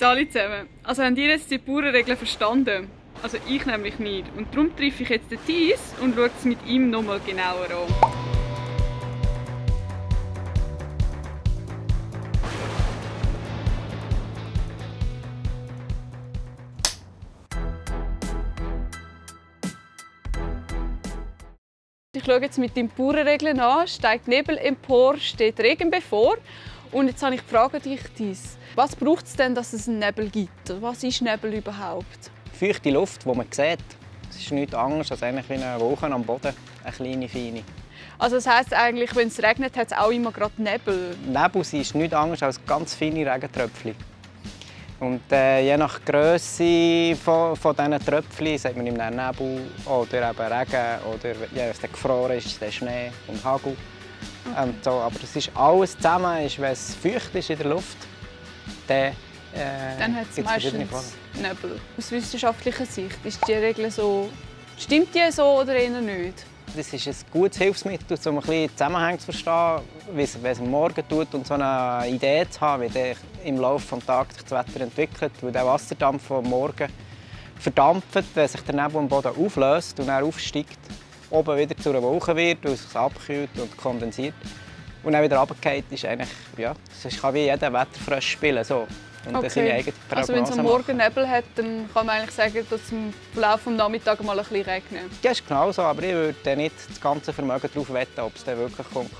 Alle zusammen. Also habt ihr jetzt die Bauernregeln verstanden? Also ich nämlich nicht. Und darum treffe ich jetzt den Thies und schaue es mit ihm noch mal genauer an. Ich schaue jetzt mit den Bauernregeln an. Steigt Nebel empor, steht Regen bevor. Und jetzt habe ich die Frage an dich, Thies. Was braucht es denn, dass es einen Nebel gibt? Was ist Nebel überhaupt? Feuchte Luft, die man sieht. Es ist nichts anderes als eigentlich wie eine Wolke am Boden, eine kleine, feine. Also das heisst eigentlich, wenn es regnet, hat es auch immer gerade Nebel? Nebel ist nichts anderes als ganz feine Regentröpfchen. Und je nach Grösse von diesen Tröpfchen sagt man im Nebel oder eben Regen oder ja, wenn es gefroren ist, ist es Schnee und Hagel. Okay. So, aber das ist alles zusammen, wenn es feucht ist in der Luft, dann hat es meistens Nebel. Aus wissenschaftlicher Sicht ist die Regel so, stimmt die so oder eher nicht? Das ist ein gutes Hilfsmittel, um ein bisschen Zusammenhänge zu verstehen, wie es am Morgen tut und so eine Idee zu haben, wie sich im Laufe des Tages das Wetter entwickelt. Weil der Wasserdampf vom Morgen verdampft, wenn sich der Nebel am Boden auflöst und dann aufsteigt, oben wieder zu einer Wolke wird, weil es sich abkühlt und kondensiert. Und dann wieder runterfällt, ist eigentlich, ja, es kann wie jeder Wetterfrosch spielen. So. Und okay. seine eigene also wenn es am Morgen Nebel hat, dann kann man eigentlich sagen, dass es im Verlauf des Nachmittags mal ein bisschen regnet. Ja, ist genau so, aber ich würde nicht das ganze Vermögen darauf wetten, ob es dann wirklich kommt.